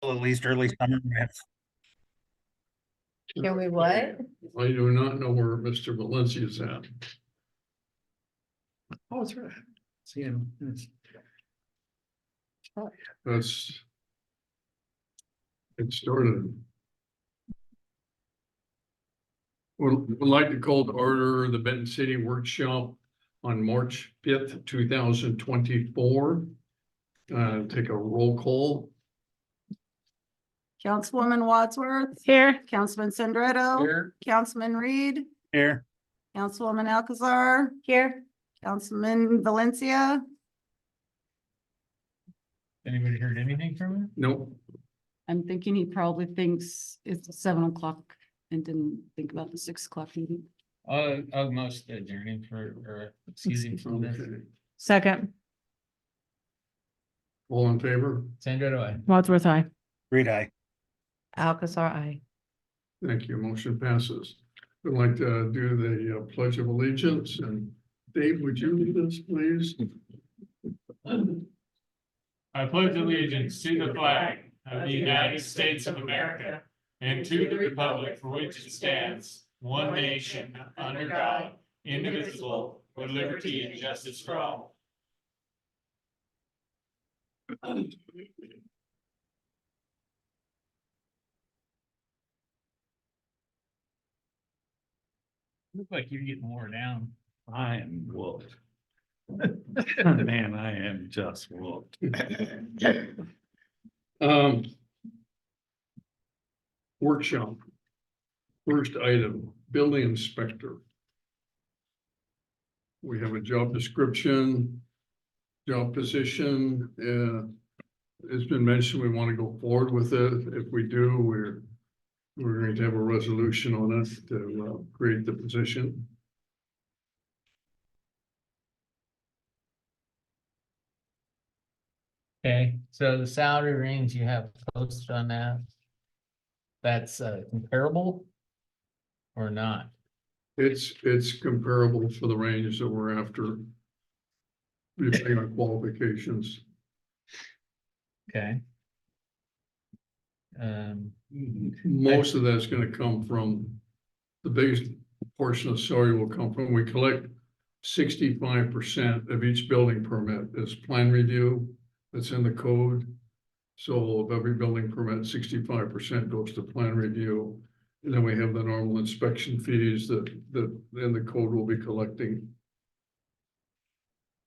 at least early summer. Can we what? I do not know where Mr. Valencia is at. Oh, it's right. See him. That's. It started. Would like to call to order the Benton City Workshop on March 5th, 2024. Take a roll call. Councilwoman Wadsworth. Here. Councilman Sandretto. Here. Councilman Reed. Here. Councilwoman Alcazar. Here. Councilman Valencia. Anybody heard anything from him? Nope. I'm thinking he probably thinks it's 7 o'clock and didn't think about the 6 o'clock meeting. I'll most adjourning or excusing from this. Okay. Second. All in favor? Sandra, do I? Wadsworth, aye. Reed, aye. Alcazar, aye. Thank you. Motion passes. I'd like to do the Pledge of Allegiance, and Dave, would you lead us, please? I pledge allegiance to the flag of the United States of America and to the republic for which it stands, one nation, under God, indivisible, with liberty and justice for all. Look like you're getting more down. I am whooped. Man, I am just whooped. Workshop. First item, building inspector. We have a job description, job position. It's been mentioned we want to go forward with it. If we do, we're going to have a resolution on it to create the position. Okay, so the salary range you have posted on that. That's comparable or not? It's comparable for the range that we're after. Depending on qualifications. Okay. Most of that's gonna come from, the biggest portion of salary will come from, we collect 65% of each building permit is plan review. That's in the code. So of every building permit, 65% goes to plan review. And then we have the normal inspection fees that in the code will be collecting.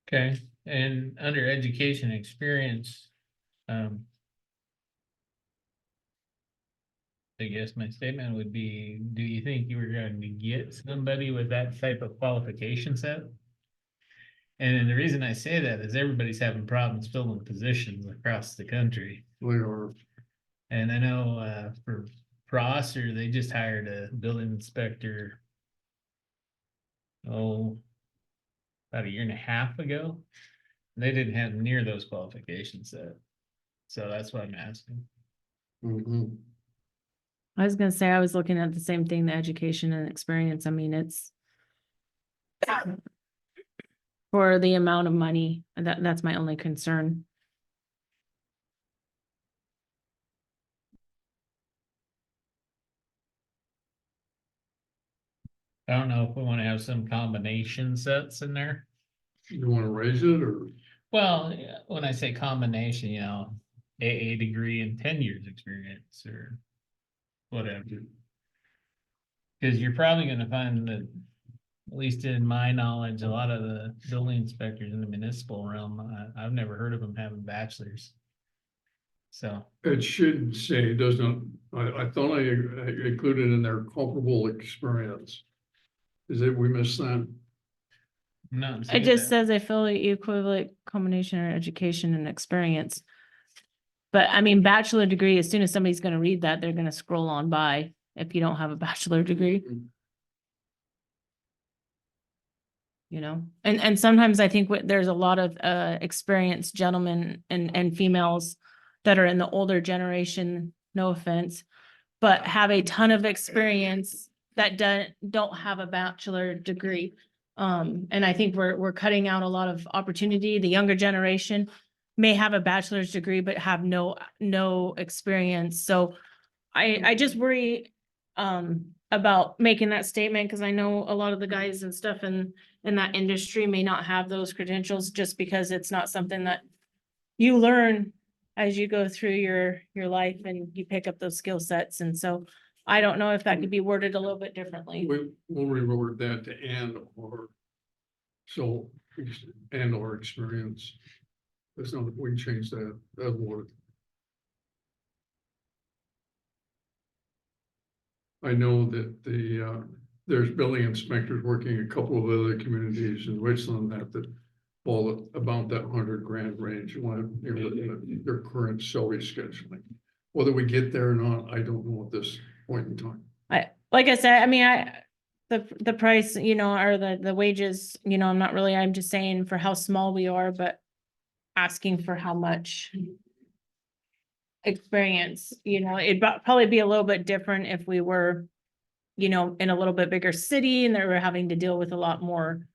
Okay, and under education experience, I guess my statement would be, do you think you were going to get somebody with that type of qualification set? And then the reason I say that is everybody's having problems filling positions across the country. We are, And I know for Prosser, they just hired a building inspector. Oh, about a year and a half ago. They didn't have near those qualifications set. So that's what I'm asking. mhm. I was gonna say, I was looking at the same thing, the education and experience. I mean, it's for the amount of money, that's my only concern. I don't know if we want to have some combination sets in there. You wanna raise it or? Well, yeah, when I say combination, you know, AA degree and 10 years experience or whatever. Because you're probably gonna find that, at least in my knowledge, a lot of the building inspectors in the municipal realm, I've never heard of them having bachelors. So, It should say, it doesn't, I thought I included in there comparable experience. Is it, we missed that? I'm not. It saying just that. says a fully equivalent combination of education and experience. But I mean, bachelor degree, as soon as somebody's gonna read that, they're gonna scroll on by if you don't have a bachelor degree. You know, and sometimes I think there's a lot of experienced gentlemen and females that are in the older generation, no offense, but have a ton of experience that don't have a bachelor degree. And I think we're cutting out a lot of opportunity. The younger generation, may have a bachelor's degree, but have no experience. So I just worry about making that statement, because I know a lot of the guys and stuff in that industry may not have those credentials, just because it's not something that you learn as you go through your life and you pick up those skill sets. And so I don't know if that could be worded a little bit differently. We'll reword that to or. So, and or experience. There's no, we can change that word. I know that there's building inspectors working a couple of other communities in Richland that fall about that $100,000 range. When you're looking at their current salary scheduling, whether we get there or not, I don't know at this point in time. Like I said, I mean, the price, or the wages, I'm just saying for how small we are, but asking for how much experience, it'd probably be a little bit different if we were, in a little bit bigger city and they were having to deal with a lot more,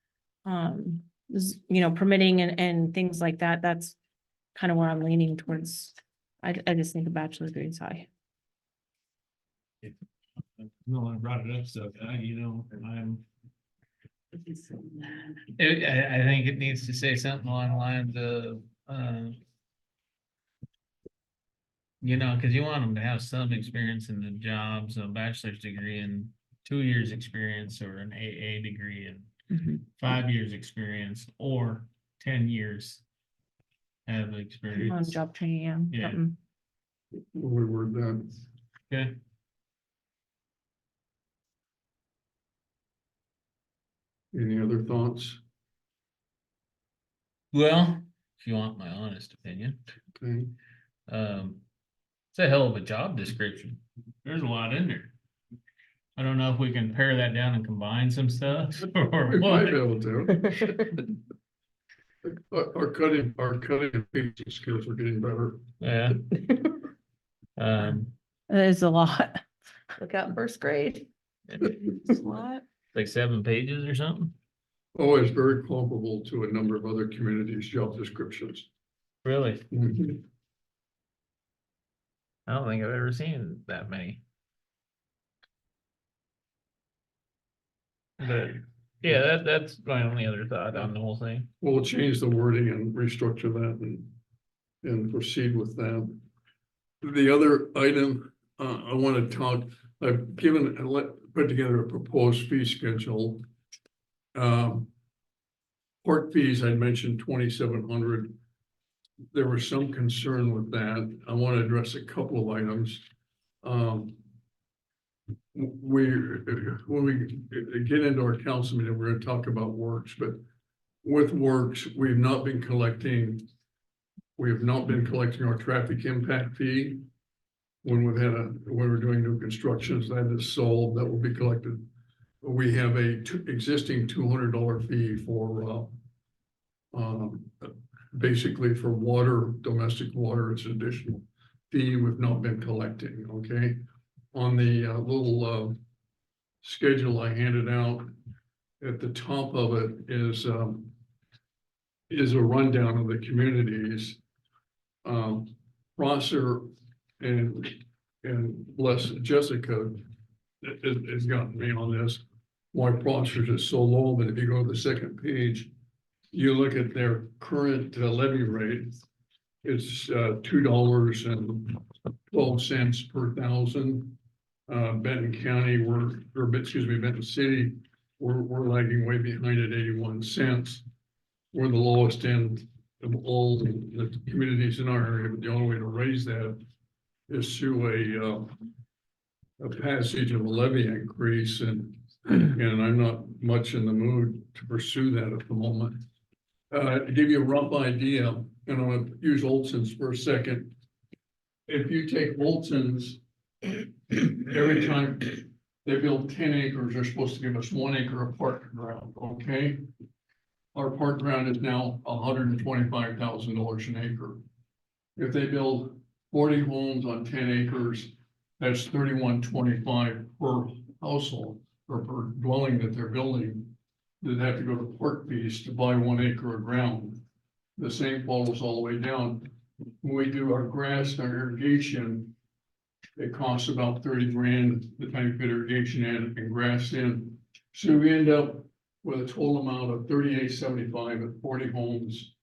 permitting and things like that. That's kind of where I'm leaning towards. I just think a bachelor's degree is high. No, I brought it up, so, I'm. I think it needs to say something along the lines of, because you want them to have some experience in the job, so a bachelor's degree and 2 years experience, or an AA degree and 5 years experience, or 10 years of On experience. job training, Yeah. something. We word that. Okay. Any other thoughts? Well, if you want my honest opinion, Okay. it's a hell of a job description. There's a lot in there. I don't know if we can pare that down and combine some stuff or We might what. be able to. Our cutting and pasting skills are getting better. Yeah. That is a lot. Look out in first grade. What? Like 7 pages or something? Oh, it's very comparable to a number of other communities' job descriptions. Really? Mhm. I don't think I've ever seen that many. But yeah, that's my only other thought on the whole thing. We'll change the wording and restructure that and proceed with that. The other item, I want to talk, I've put together a proposed fee schedule. Port fees, I mentioned 2,700. There was some concern with that. I want to address a couple of items. When we get into our council meeting, we're going to talk about works, but with works, we have not been collecting our traffic impact fee. When when we're doing new constructions, that is solved, that will be collected. We have existing $200 fee for basically for water, domestic water. It's an additional fee we've not been collecting, okay? On the little schedule I handed out, at the top of it is a rundown of the communities. Prosser and bless Jessica has gotten me on this. Why Prosser's is so low, but if you go to the second page, you look at their current levy rate. It's $2.12 per thousand. Benton County, Benton City, we're lagging way behind at 81 cents. We're the lowest end of all the communities in our area, but the only way to raise that is through a passage of a levy increase, and I'm not much in the mood to pursue that at the moment. To give you a rough idea, and I'm going to use Olson's for a second. If you take Olson's, every time they build 10 acres, they're supposed to give us 1 acre of park ground, okay? Our park ground is now $125,000 an acre. If they build 40 homes on 10 acres, that's $31.25 per household or per dwelling that they're building. They'd have to go to park fees to buy 1 acre of ground. the St. Paul's all the way down. When we do our grass and our irrigation, it costs about 30 grand to tank put irrigation in and grass in. So we end up with a total amount of 3875 at 40 homes.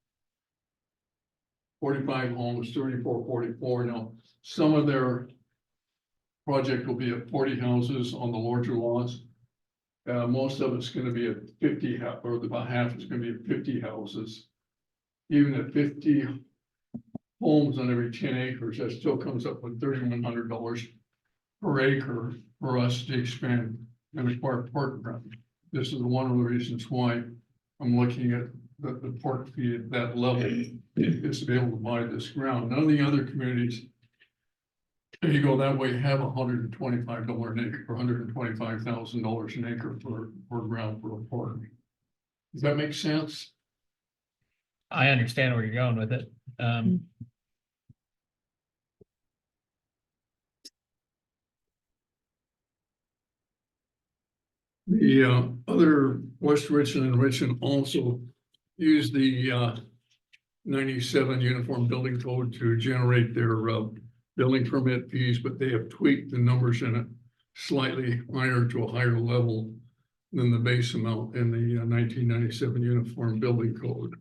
45 homes, 44. Now, some of their project will be at 40 houses on the larger lots. Most of it's gonna be at 50, or about half is gonna be at 50 houses. Even at 50 homes on every 10 acres, that still comes up with $3,100 per acre for us to expand and acquire park ground. This is one of the reasons why I'm looking at the park fee at that level, is to be able to buy this ground. None of the other communities, if you go that way, have $125 an acre, or $125,000 an acre for ground for a park. Does that make sense? I understand where you're going with it. The other West Richland and Richland also use the 97 Uniform Building Code to generate their building permit fees, but they have tweaked the numbers in it slightly higher to a higher level than the base amount in the 1997 Uniform Building Code.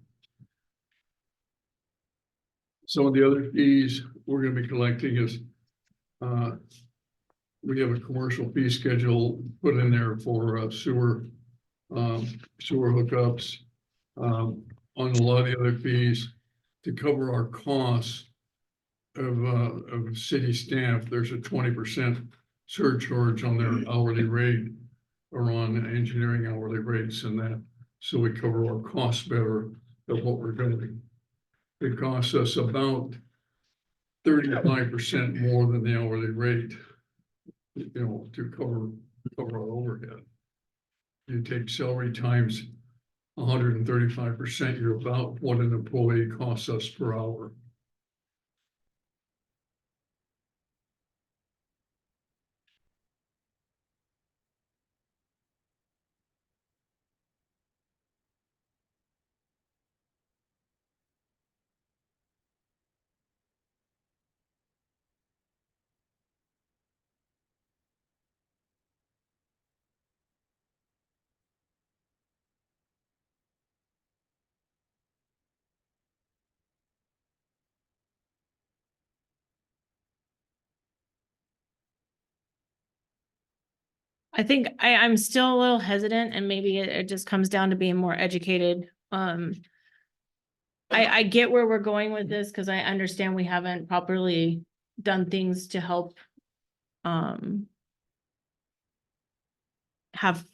Some of the other fees we're going to be collecting is we have a commercial fee schedule put in there for sewer hookups, on a lot of the other fees to cover our costs of city staff. There's a 20% surcharge on their hourly rate or on engineering hourly rates and that, so we cover our costs better of what we're doing. It costs us about 35% more than the hourly rate, to cover our overhead. You take salary times 135%, you're about what an employee costs us per hour. I think I'm still a little hesitant, and maybe it just comes down to being more educated. I get where we're going with this, because I understand we haven't properly done things to help have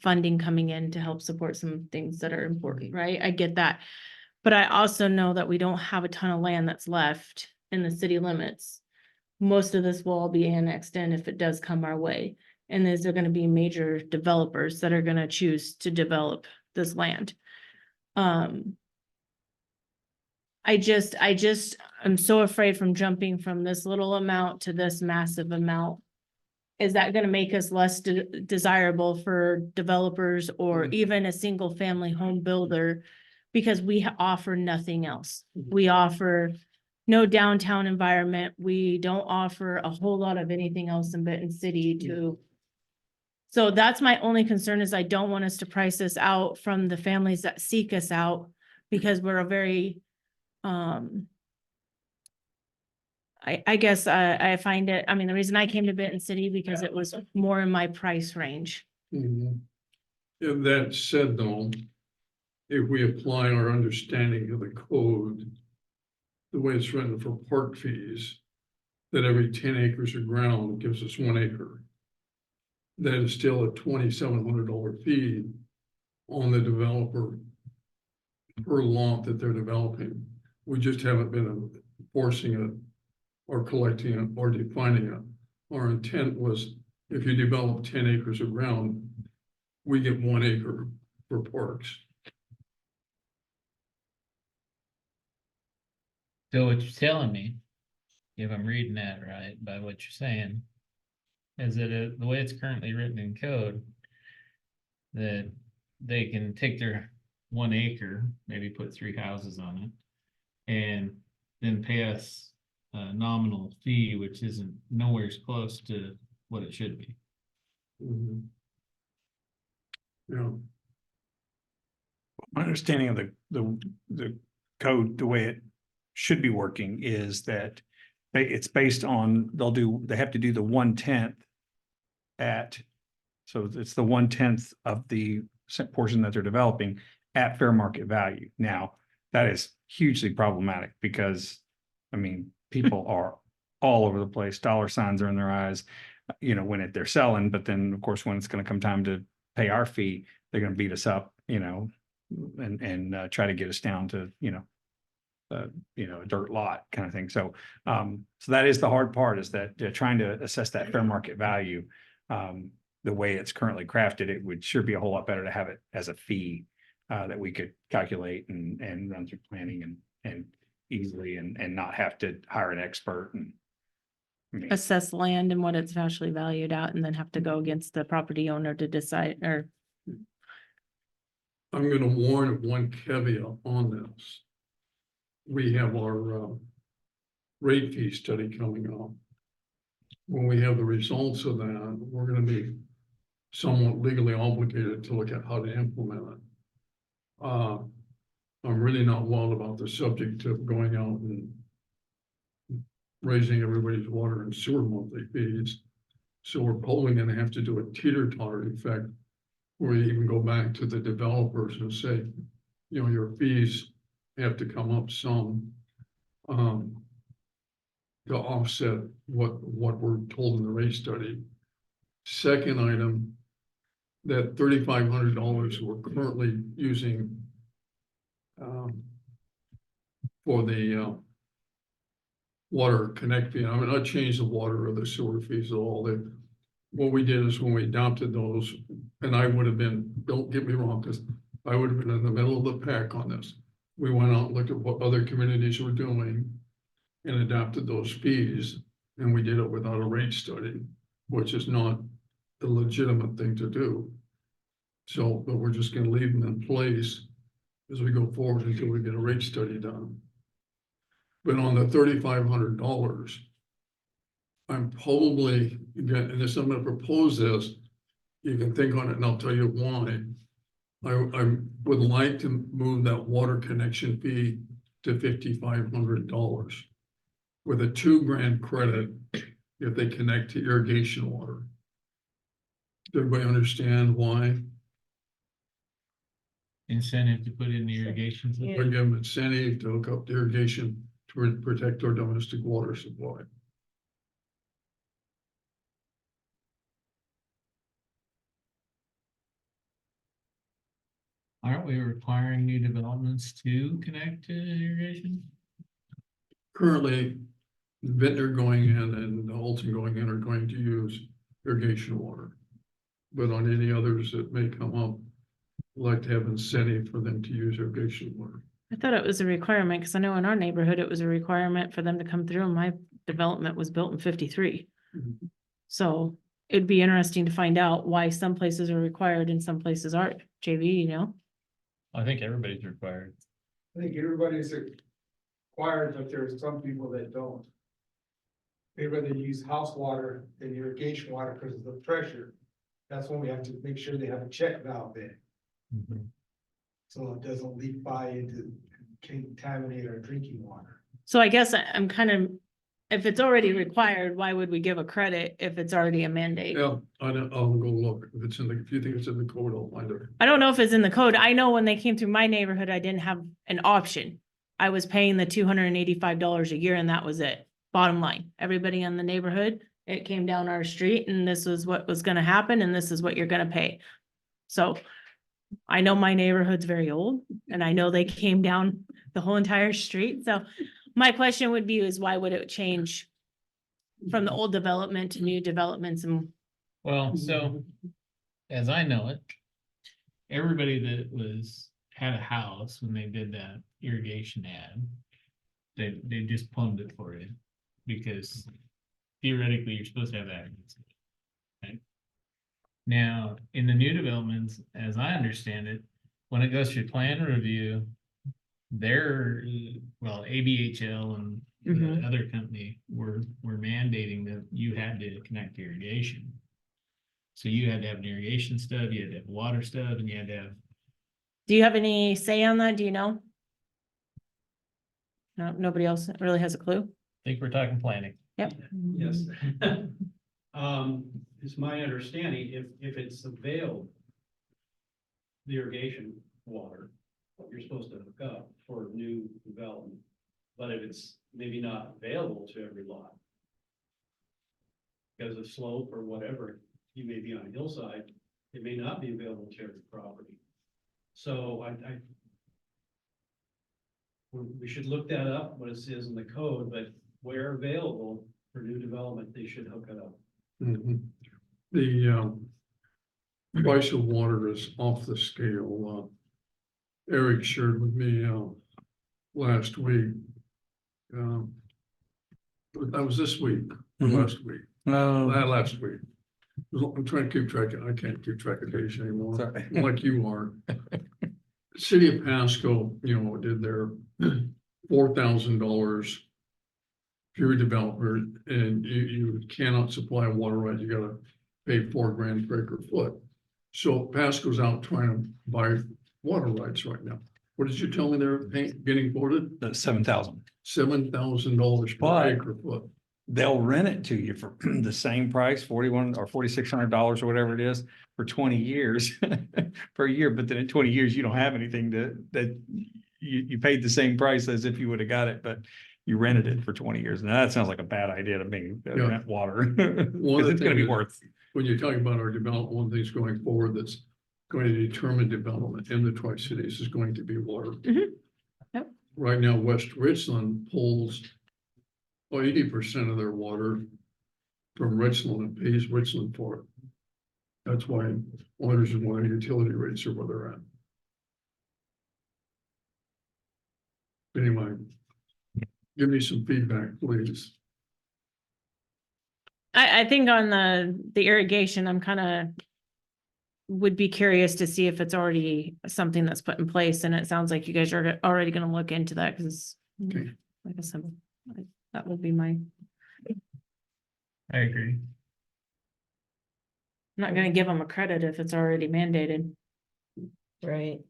funding coming in to help support some things that are important, right? I get that. But I also know that we don't have a ton of land that's left in the city limits. Most of this will all be annexed in if it does come our way. And is there gonna be major developers that are gonna choose to develop this land? I'm so afraid from jumping from this little amount to this massive amount. Is that gonna make us less desirable for developers or even a single family home builder? Because we offer nothing else. We offer no downtown environment. We don't offer a whole lot of anything else in Benton City to. So that's my only concern, is I don't want us to price this out from the families that seek us out, because we're a very, I guess I find it, I mean, the reason I came to Benton City because it was more in my price range. And that said, though, if we apply our understanding of the code, the way it's written for park fees, that every 10 acres of ground gives us 1 acre. That is still a $2,700 fee on the developer per lot that they're developing. We just haven't been enforcing it or collecting it or defining it. Our intent was, if you develop 10 acres of ground, we get 1 acre for parks. So what you're telling me, if I'm reading that right, by what you're saying, is that the way it's currently written in code, that they can take their 1 acre, maybe put 3 houses on it, and then pay us a nominal fee, which isn't nowhere close to what it should be. Mhm. Yeah, My understanding of the code, the way it should be working is that it's based on, they have to do the 1/10 at, so it's the 1/10 of the portion that they're developing at fair market value. Now, that is hugely problematic because, I mean, people are all over the place. Dollar signs are in their eyes, when they're selling, but then of course, when it's going to come time to pay our fee, they're going to beat us up, and try to get us down to, a dirt lot kind of thing. So that is the hard part, is that trying to assess that fair market value. The way it's currently crafted, it would sure be a whole lot better to have it as a fee that we could calculate and run through planning and easily and not have to hire an expert and. I mean, Assess land and what it's actually valued at, and then have to go against the property owner to decide, or I'm gonna warn of one caveat on this. We have our rate fee study coming up. When we have the results of that, we're gonna be somewhat legally obligated to look at how to implement it. I'm really not wild about the subject of going out and raising everybody's water and sewer monthly fees. So we're probably gonna have to do a teeter-totter effect, where you even go back to the developers and say, your fees have to come up some to offset what we're told in the rate study. Second item, that $3,500 we're currently using for the water connect fee. I mean, not change the water or the sewer fees at all. What we did is when we adopted those, and I would have been, don't get me wrong, because I would have been in the middle of the pack on this. We went out and looked at what other communities were doing and adopted those fees, and we did it without a rate study, which is not the legitimate thing to do. So, but we're just gonna leave them in place as we go forward until we get a rate study done. But on the $3,500, I'm probably, again, and if I'm gonna propose this, you can think on it and I'll tell you why. I would like to move that water connection fee to $5,500 with a $2,000 credit if they connect to irrigation water. Does everybody understand why? Incentive to put in the irrigation system. We give them incentive to hook up to irrigation to protect our domestic water supply. Aren't we requiring new developments to connect to irrigation? Currently, Vintner going in and Alton going in are going to use irrigation water. But on any others that may come up, we'd like to have incentive for them to use irrigation water. I thought it was a requirement, because I know in our neighborhood, it was a requirement for them to come through, and my development was built in 53. Mhm. So it'd be interesting to find out why some places are required and some places aren't, JV. I think everybody's required. I think everybody's required, but there's some people that don't. They rather use house water than irrigation water because of the pressure. That's when we have to make sure they have a check valve in, so it doesn't leak by into contaminate our drinking water. So I guess I'm kind of, if it's already required, why would we give a credit if it's already a mandate? Yeah, I'll go look. If you think it's in the code, I'll find it. I don't know if it's in the code. I know when they came through my neighborhood, I didn't have an option. I was paying the $285 a year and that was it. Bottom line, everybody in the neighborhood, it came down our street and this was what was gonna happen and this is what you're gonna pay. So I know my neighborhood's very old and I know they came down the whole entire street. So my question would be is why would it change from the old development to new developments? And Well, so as I know it, everybody that had a house when they did that irrigation ad, they just plumbed it for you because theoretically you're supposed to have access. Right? Now, in the new developments, as I understand it, when it goes through plan review, their, well, ABHL and the Mhm. other company were mandating that you had to connect to irrigation. So you had to have an irrigation stub, you had to have a water stub, and you had to have, Do you have any say on that? Do you know? No, nobody else really has a clue? I think we're talking planning. Yep. Yes. It's my understanding, if it's available, the irrigation water, you're supposed to hook up for new development. But if it's maybe not available to every lot, because of slope or whatever, you may be on a hillside, it may not be available to every property. So we should look that up, what it says in the code, but where available for new development, they should hook it up. Mhm. The price of water is off the scale. Eric shared with me last week. That was this week, or Mhm. last week, last week. I'm trying to keep track, I can't keep track of days anymore, Sorry. like you are. City of Pasco, did their $4,000. If you're a developer and you cannot supply water right, you gotta pay $4,000 per acre foot. So Pasco's out trying to buy water rights right now. What did you tell me they're getting quoted? The 7,000. $7,000 per But- acre foot. They'll rent it to you for the same price, 41 or $4,600 or whatever it is for 20 years per year. But then in 20 years, you don't have anything that you paid the same price as if you would have got it, but you rented it for 20 years. Now that sounds like a bad idea to me, Yeah. rent water. One of Because the it's gonna be things that- worth. When you're talking about our development, one of the things going forward that's going to determine development in the Tri-Cities is going to be water. Mhm. Yep. Right now, West Richland pulls 80% of their water from Richland and pays Richland for it. That's why, one reason why utility rates are where they're at. Anyway, give me some feedback, please. I think on the irrigation, I'm kind of would be curious to see if it's already something that's put in place, and it sounds like you guys are already gonna look into that, because Okay. like I said, that would be my, I agree. I'm not gonna give them a credit if it's already mandated. Right.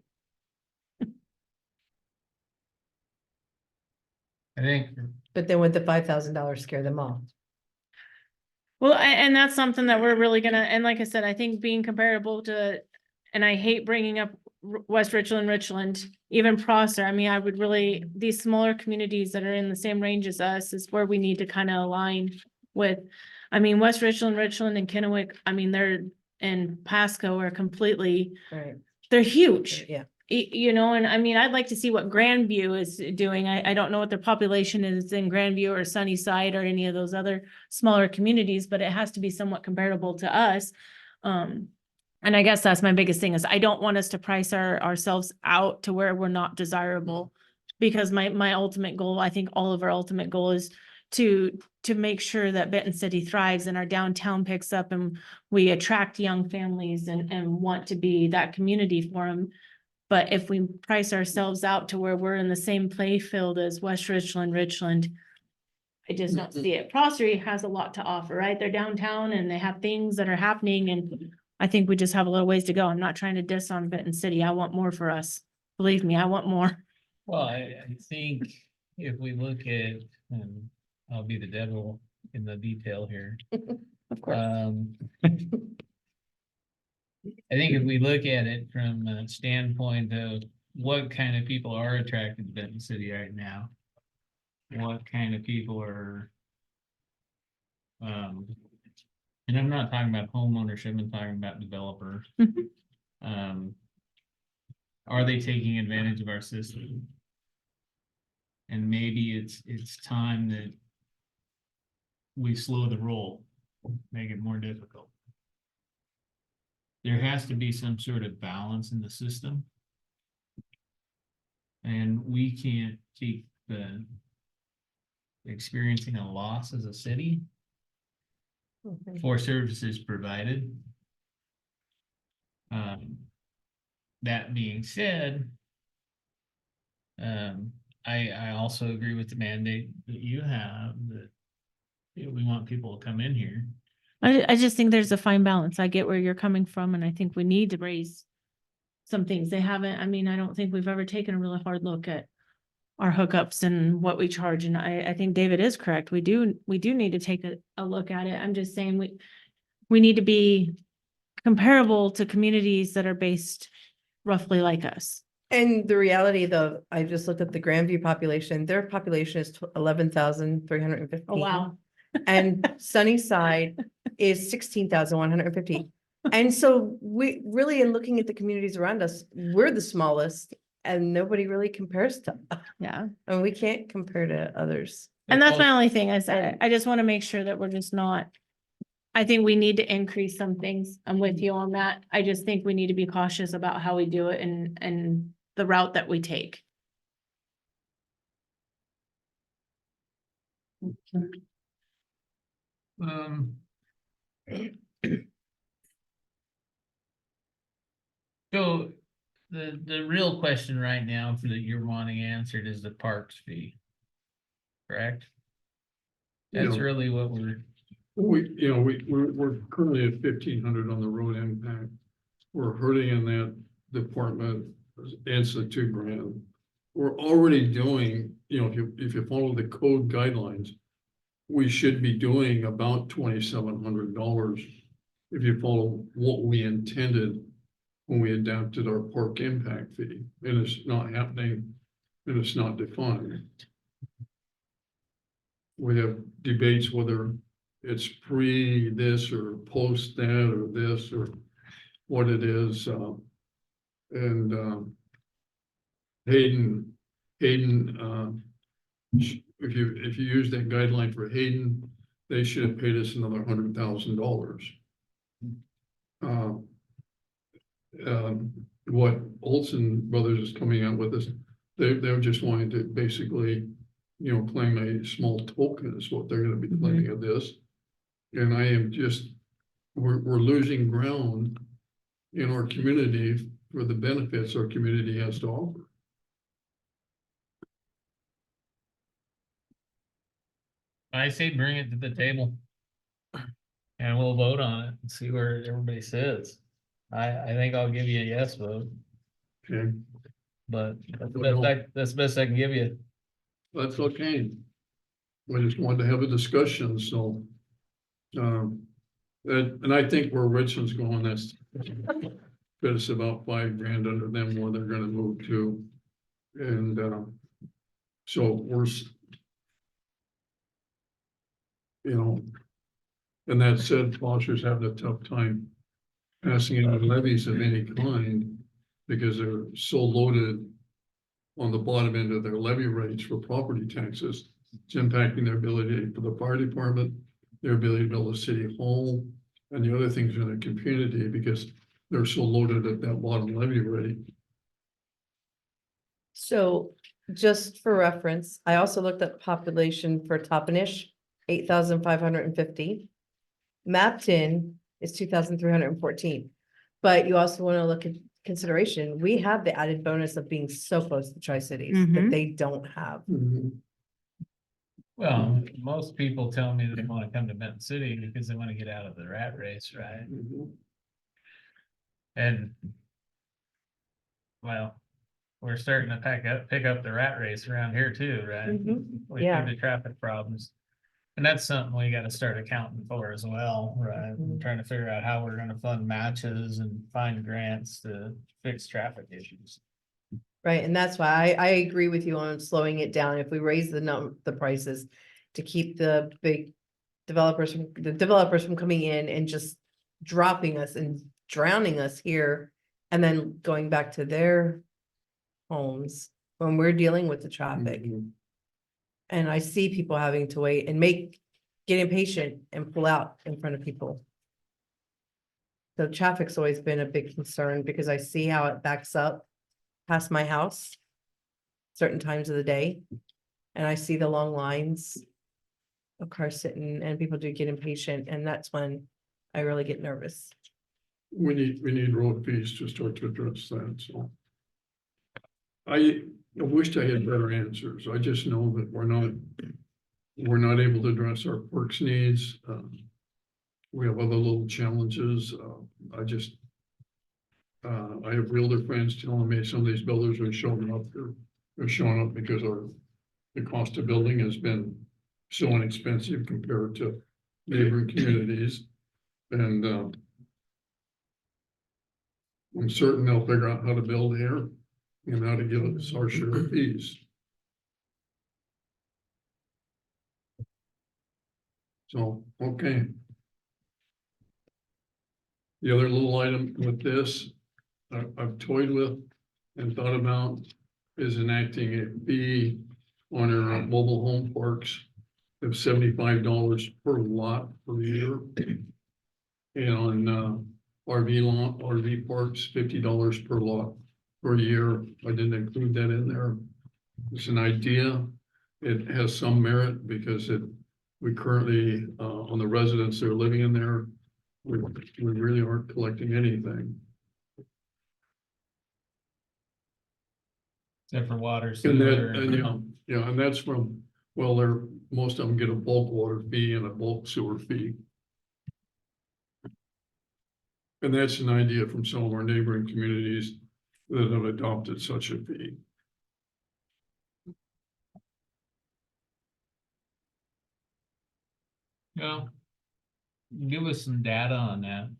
I think, But then would the $5,000 scare them off? Well, and that's something that we're really gonna, and like I said, I think being comparable to, and I hate bringing up West Richland, even Prosser. I mean, I would really, these smaller communities that are in the same range as us is where we need to kind of align with. I mean, West Richland and Kennewick, I mean, they're, and Pasco are completely, Right, they're huge. yeah. And I mean, I'd like to see what Grandview is doing. I don't know what their population is in Grandview or Sunnyside or any of those other smaller communities, but it has to be somewhat comparable to us. And I guess that's my biggest thing is I don't want us to price ourselves out to where we're not desirable. Because my ultimate goal, I think all of our ultimate goal is to make sure that Benton City thrives and our downtown picks up and we attract young families and want to be that community for them. But if we price ourselves out to where we're in the same play field as West Richland, I just don't see it. Prosser has a lot to offer, right? They're downtown and they have things that are happening, and I think we just have a little ways to go. I'm not trying to diss on Benton City. I want more for us. Believe me, I want more. well, I think if we look at, and I'll be the devil in the detail here. Of course. I think if we look at it from a standpoint of what kind of people are attracted to Benton City right now. What kind of people are. And I'm not talking about home ownership, I'm talking about developers. Mhm. Are they taking advantage of our system? And maybe it's time that. We slow the roll, make it more difficult. There has to be some sort of balance in the system. And we can't keep experiencing a loss as a city Okay. for services provided. That being said, I also agree with the mandate that you have that we want people to come in here. I just think there's a fine balance. I get where you're coming from, and I think we need to raise some things. They haven't, I mean, I don't think we've ever taken a really hard look at our hookups and what we charge. And I think David is correct. We do need to take a look at it. I'm just saying we need to be comparable to communities that are based roughly like us. And the reality though, I just looked at the Grandview population, their population is 11,315. Oh, wow. And Sunnyside is 16,150. And so we really, in looking at the communities around us, we're the smallest and nobody really compares to, Yeah. and we can't compare to others. And that's my only thing is I just want to make sure that we're just not. I think we need to increase some things. I'm with you on that. I just think we need to be cautious about how we do it and the route that we take. So the real question right now that you're wanting answered is the parks fee. Correct? That's Yeah. really what we're, We're currently at 1,500 on the road impact. We're hurting in that department, it's the $2,000. We're already doing, if you follow the code guidelines, we should be doing about $2,700 if you follow what we intended when we adapted our park impact fee, and it's not happening, and it's not defined. We have debates whether it's pre this or post that or this or what it is. Hayden, if you use that guideline for Hayden, they should have paid us another $100,000. What Olson Brothers is coming out with is they're just wanting to basically, claim a small token is what they're gonna be claiming of this. And I am just, we're losing ground in our community for the benefits our community has to offer. I say bring it to the table. And we'll vote on it and see where everybody sits. I think I'll give you a yes vote, Okay, but that's the best I can give you. that's okay. We just wanted to have a discussion, so. And I think where Richland's going, that's. But it's about $5,000 under them where they're gonna move to. And, so we're. And that said, Foster's having a tough time passing any levies of any kind because they're so loaded on the bottom end of their levy rates for property taxes. It's impacting their ability for the fire department, their ability to build a city hall, and the other things in the community because they're so loaded at that bottom levy rate. So just for reference, I also looked at population for Toppenish, 8,550. Mapton is 2,314. But you also want to look at consideration. We have the added bonus of being so close to Tri-Cities that Mhm. they don't have. Well, most people tell me that they want to come to Benton City because they want to get out of the rat race, right? And. Well, we're starting to pick up the rat race around here too, right? We Yeah. see the traffic problems. And that's something we gotta start accounting for as well, right? Mhm. Trying to figure out how we're gonna fund matches and find grants to fix traffic issues. Right, and that's why I agree with you on slowing it down. If we raise the prices to keep the big developers from coming in and just dropping us and drowning us here and then going back to their homes when we're dealing with the traffic. And I see people having to wait and get impatient and pull out in front of people. So traffic's always been a big concern because I see how it backs up past my house certain times of the day. And I see the long lines of cars sitting and people do get impatient, and that's when I really get nervous. We need road fees to start to address that, so. I I wished I had better answers. I just know that we're not able to address our perks needs. We have other little challenges. I have realtor friends telling me some of these builders are showing up, they're showing up because the cost of building has been so inexpensive compared to neighboring communities. And I'm certain they'll figure out how to build here and how to give us our share of fees. So, okay. The other little item with this, I've toyed with and thought about is enacting a fee on our mobile home parks of $75 per lot per year. And on RV parks, $50 per lot per year. I didn't include that in there. It's an idea. It has some merit because we currently, on the residents that are living in there, we really aren't collecting anything. Except for water, And sewer. and that's from, well, most of them get a bulk water fee and a bulk sewer fee. And that's an idea from some of our neighboring communities that have adopted such a fee. Well, give us some data on that.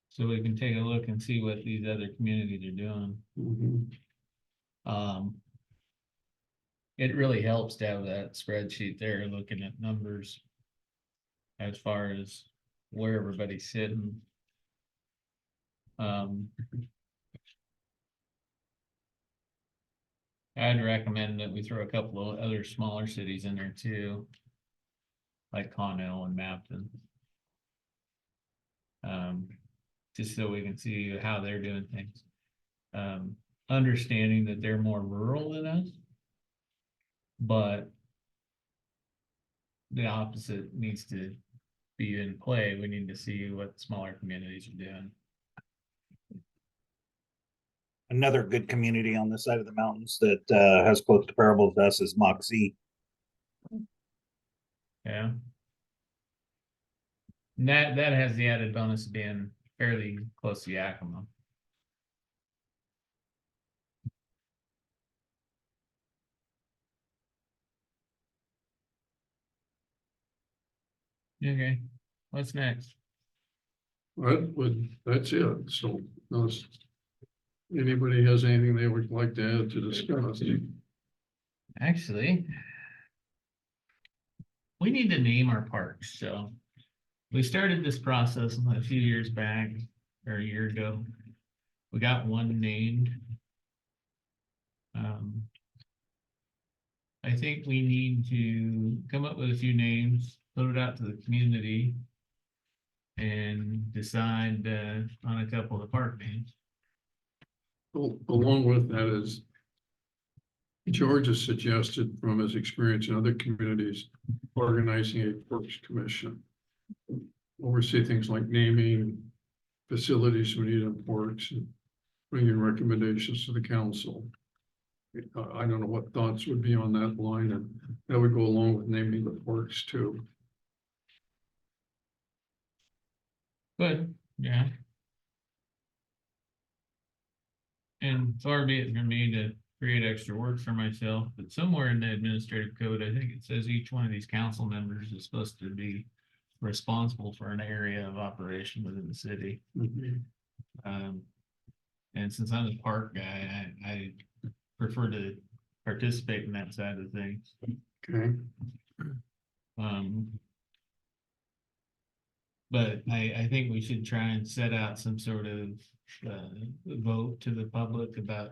So we can take a look and see what these other communities are doing. Mhm. It really helps to have that spreadsheet there, looking at numbers. As far as where everybody's sitting. I'd recommend that we throw a couple of other smaller cities in there too. Like Connell and Mapton. Just so we can see how they're doing things. Understanding that they're more rural than us. But the opposite needs to be in play. We need to see what smaller communities are doing. Another good community on this side of the mountains that has close comparables to us is Moxie. Yeah. And that has the added bonus of being fairly close to Yakima. Okay, what's next? That's it. So, unless anybody has anything they would like to add to discuss. Actually, we need to name our parks, so we started this process a few years back, or a year ago. We got one named. I think we need to come up with a few names, put it out to the community, and decide on a couple of the park names. Along with that is George has suggested from his experience in other communities, organizing a parks commission. Oversee things like naming facilities we need in parks and bringing recommendations to the council. I don't know what thoughts would be on that line, and that would go along with naming the parks too. Good, yeah. And far be it from me to create extra work for myself, but somewhere in the administrative code, I think it says each one of these council members is supposed to be responsible for an area of operation within the city. And since I'm a park guy, I prefer to participate in that side of things. Okay, But I think we should try and set out some sort of vote to the public about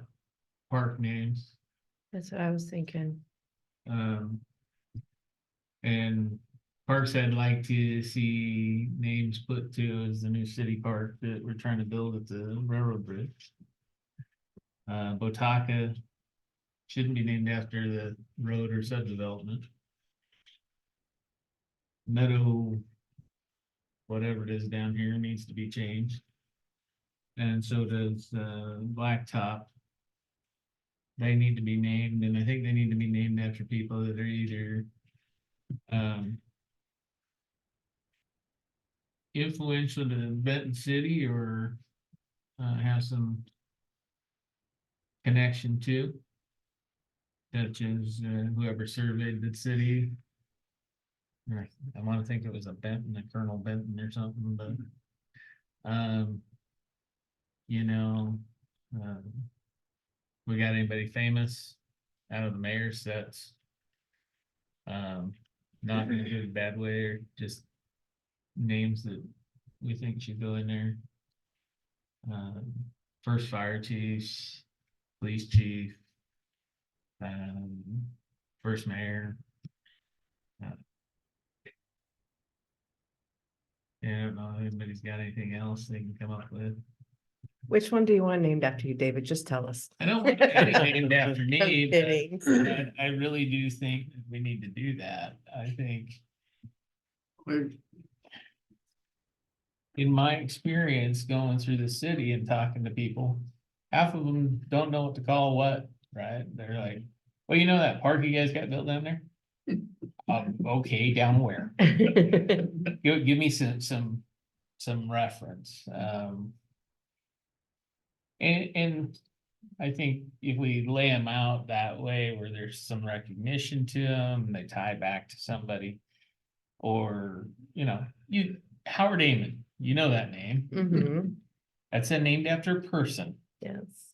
park names. That's what I was thinking. And parks I'd like to see names put to is the new city park that we're trying to build at the railroad bridge. Botaka shouldn't be named after the road or subdevelopment. Meadow, whatever it is down here, needs to be changed. And so does Blacktop. they need to be named, and I think they need to be named after people that are either influential to Benton City or have some connection to, such as whoever surveyed the city. Or I want to think it was a Benton, a Colonel Benton or something, but you know, we got anybody famous out of the mayor's sets? Not in a good bad way, or just names that we think should go in there. First fire chiefs, police chief, first mayor. Yeah, I don't know if anybody's got anything else they can come up with. Which one do you want named after you, David? Just tell us. I don't want any named after I'm me, kidding. but I really do think that we need to do that. I think, in my experience going through the city and talking to people, half of them don't know what to call what, right? They're like, well, you know that park you guys got built down there? Okay, down where? Give me some reference. And I think if we lay them out that way, where there's some recognition to them, they tie back to somebody. Or, Howard Amon, you know that name. Mhm, That's named after a person, yes.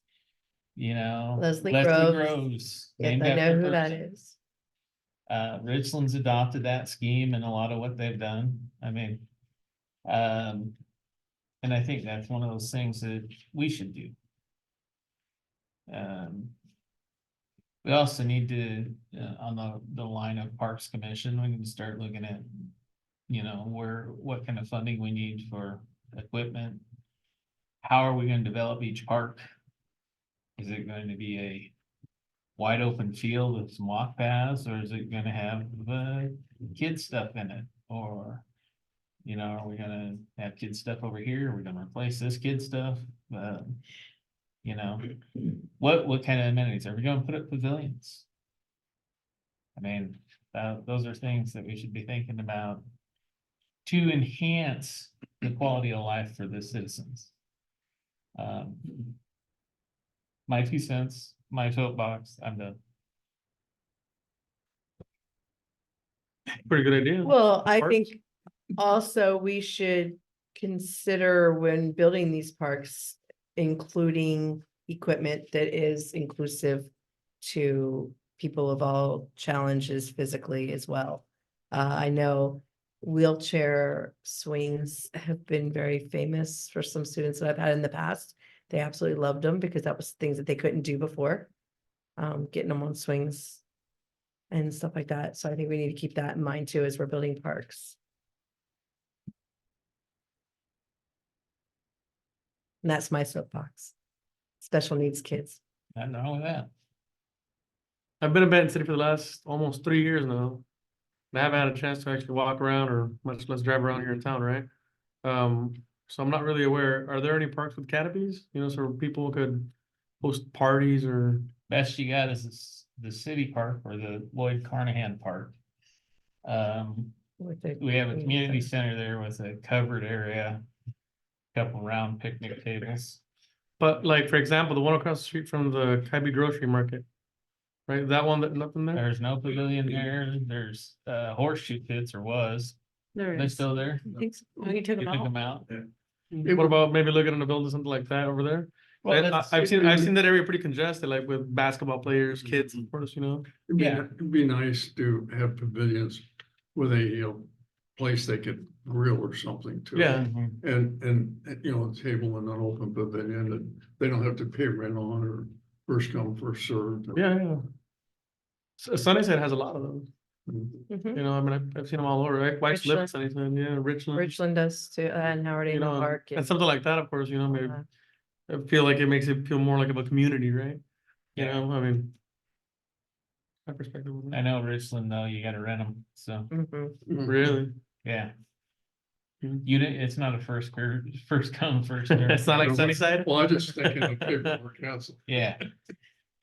Leslie Leslie Groves. Groves. Yes, named I know after who that person. is. Richland's adopted that scheme and a lot of what they've done. I mean, and I think that's one of those things that we should do. We also need to, on the line of Parks Commission, we need to start looking at, what kind of funding we need for equipment. How are we gonna develop each park? Is it going to be a wide open field with some walk paths, or is it gonna have kid stuff in it? Or, are we gonna have kid stuff over here? Are we gonna replace this kid stuff? What kind of amenities? Are we gonna put up pavilions? I mean, those are things that we should be thinking about to enhance the quality of life for the citizens. My 2 cents, my soapbox, I'm done. Pretty good idea. Well, I Parks. think also we should consider when building these parks, including equipment that is inclusive to people of all challenges physically as well. I know wheelchair swings have been very famous for some students that I've had in the past. They absolutely loved them because that was things that they couldn't do before. Getting them on swings and stuff like that. So I think we need to keep that in mind too, as we're building parks. And that's my soapbox. Special needs kids. Nothing wrong with that. I've been in Benton City for the last almost 3 years now. I haven't had a chance to actually walk around or much less drive around here in town, right? So I'm not really aware. Are there any parks with canopies? So people could host parties or? Best you got is the city park or the Lloyd Carnahan Park. With the We have a community center there with a covered area, couple round picnic tables. But like, for example, the one across the street from the Kybe Grocery Market, right? That one, that nothing there? There's no pavilion there. There's horseshoe pits, or was. There Are they is. still there? I think so. We took You them took out. them out? What about maybe looking at a building something like that over there? I've seen that area pretty congested, like with basketball players, kids, of course, It'd be nice to have pavilions with a, place they could grill or something too. Yeah. Mhm. And, a table in an open pavilion that they don't have to pay rent on or first come, first served. Yeah. Sunnyside has a lot of those. Mhm. I mean, I've seen them all over, right? White Slip, Richland. Sunnyside, yeah, Richland. Richland does too, and Howard You Amon know, Park. and something like that, of course, maybe uh, I feel like it makes it feel more like of a community, right? Yeah. I mean. My perspective on I that. know Richland though, you gotta rent them, so, mhm. Really? yeah. Mhm. It's not a first come, first served. It's not like Sunnyside? Well, I just thinking of paperwork, that's. Yeah.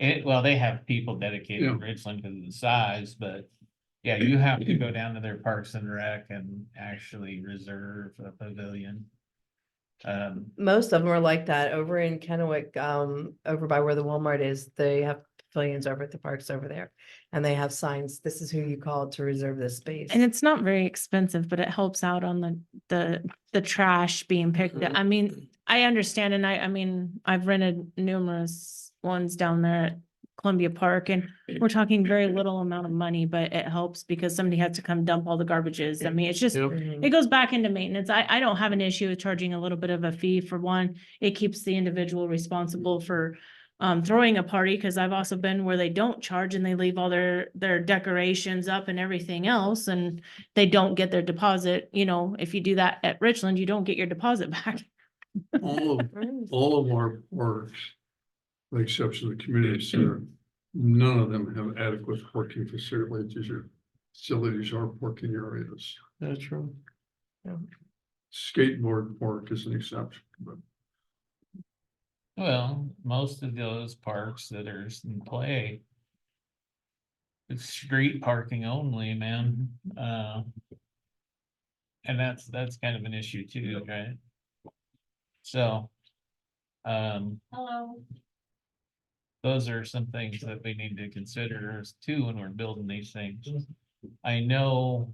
Well, they have people dedicated Yeah. to Richland because of the size, but yeah, you have to go down to their Parks and Rec and actually reserve a pavilion. Most of them are like that over in Kennewick, over by where the Walmart is. They have pavilions over at the parks over there. And they have signs, this is who you call to reserve this space. And it's not very expensive, but it helps out on the trash being picked up. I mean, I understand, and I mean, I've rented numerous ones down there at Columbia Park, and we're talking very little amount of money, but it helps because somebody has to come dump all the garbages. I mean, it's just, Yep. Mhm. it goes back into maintenance. I don't have an issue with charging a little bit of a fee for one. It keeps the individual responsible for throwing a party, because I've also been where they don't charge and they leave all their decorations up and everything else, and they don't get their deposit. You know, if you do that at Richland, you don't get your deposit back. All of our parks, with the exception of the community center, none of them have adequate parking facilities or parking areas. That's true. Skateboard park is an exception, but Well, most of those parks that are in play. It's street parking only, man. And that's kind of an issue too, right? So. Hello. Those are some things that we need to consider as too when we're building these things. I know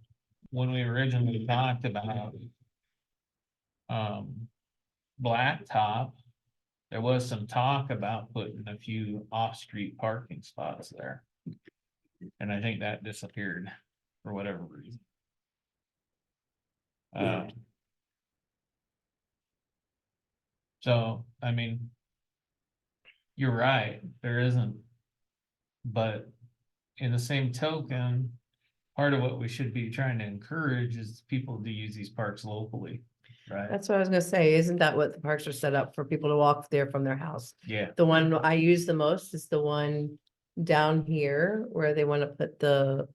when we originally talked about. Blacktop. There was some talk about putting a few off-street parking spots there. And I think that disappeared for whatever reason. So, I mean. You're right, there isn't. But in the same token, part of what we should be trying to encourage is people to use these parks locally, right? That's what I was gonna say. Isn't that what the parks are set up for, people to walk there from their house? Yeah, The one I use the most is the one down here where they want to put the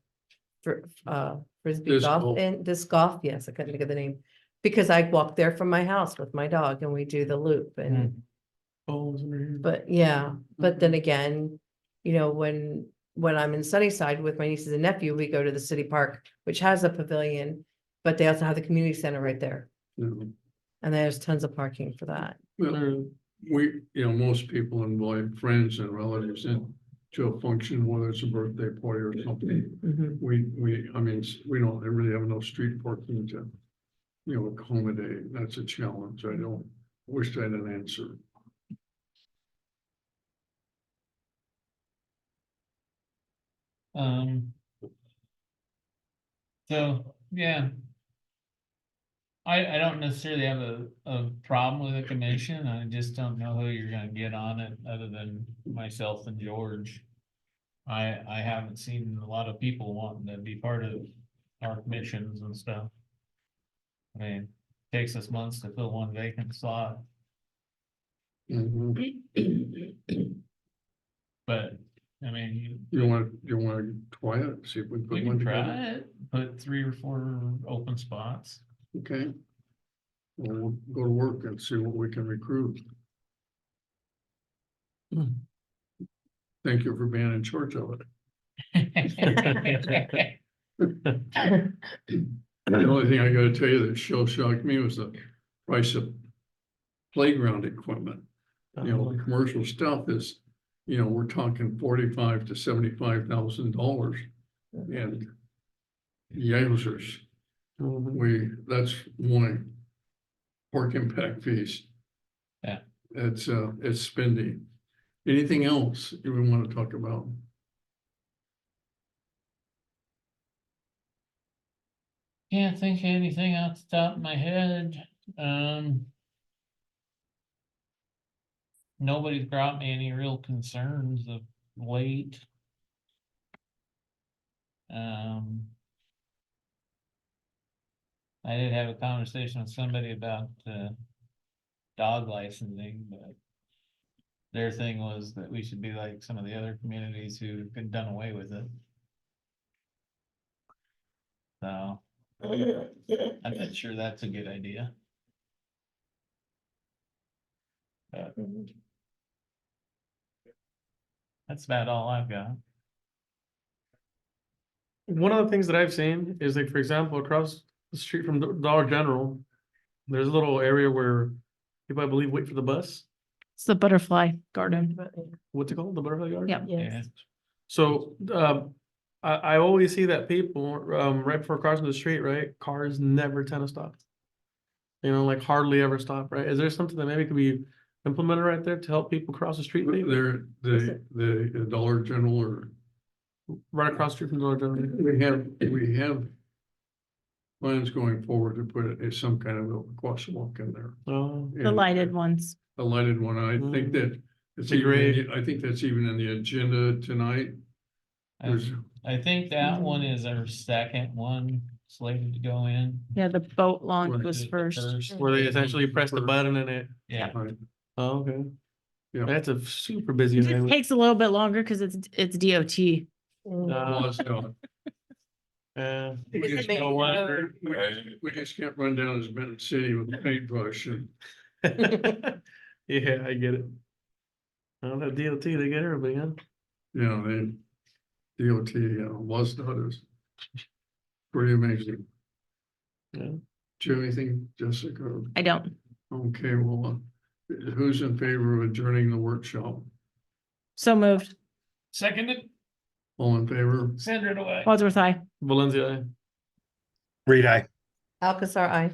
frisbee Disc golf golf. in, disc golf. Yes, I couldn't think of the name. Because I walk there from my house with my dog and we do the loop and, but yeah, but then again, you know, when I'm in Sunnyside with my nieces and nephew, we go to the city park, which has a pavilion, but they also have the community center right there. you And there's tons of parking for that. know, most people invite friends and relatives in to a function, whether it's a birthday party or something. Mhm. I mean, we don't really have no street parking to, accommodate. That's a challenge. I wish I had an answer. So, yeah. I don't necessarily have a problem with the commission, I just don't know who you're gonna get on it, other than myself and George. I haven't seen a lot of people wanting to be part of our commissions and stuff. I mean, takes us months to fill one vacant slot, Mhm. but, I mean, You want to try it, see if we we put can one together? try it, put 3 or 4 open spots. Okay. Well, we'll go to work and see what we can recruit. Thank you for being in charge of it. The only thing I gotta tell you that shocked me was the price of playground equipment. The commercial stuff is, we're talking $45,000 to $75,000. And yowzers, that's one park impact fees. Yeah. It's spending. Anything else you would want to talk about? Can't think of anything off the top of my head. Nobody's brought me any real concerns of late. I did have a conversation with somebody about dog licensing, but their thing was that we should be like some of the other communities who could done away with it. So I'm not sure that's a good idea. That's about all I've got. One of the things that I've seen is like, for example, across the street from Dollar General, there's a little area where people, I believe, wait for the bus. It's the butterfly garden. What's it called? The Butterfly Garden? Yep. Yeah. So, I always see that people, right before crossing the street, right, cars never tend to stop. You know, like hardly ever stop, right? Is there something that maybe could be implemented right there to help people cross the street? maybe? There, the Dollar General or Right across the street from Dollar General. we have plans going forward to put some kind of a crosswalk in there. Oh, The lighted ones. A lighted one. I think that it's Be even, great. I think that's even in the agenda tonight. There's, I think that one is our second one slated to go in. Yeah, the boat launch Right. was The first. where they essentially press the button and it, Yeah, right, oh, okay. Yeah. That's a super busy. It highway. takes a little bit longer because it's DOT. well, it's not. We Because just it don't makes want- we just can't run down as Benton City with a paintbrush and Yeah, I get it. Well, that DOT, they get everybody, huh? you know, DOT, WSDOT is pretty amazing. Yeah. Do you have anything, Jessica? I don't. Okay, well, who's in favor of adjourning the workshop? So moved. seconded, All in favor? send it away. Wadsworth, aye. Valencia. Reed, I. Alcazar, I.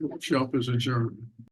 Workshop is adjourned.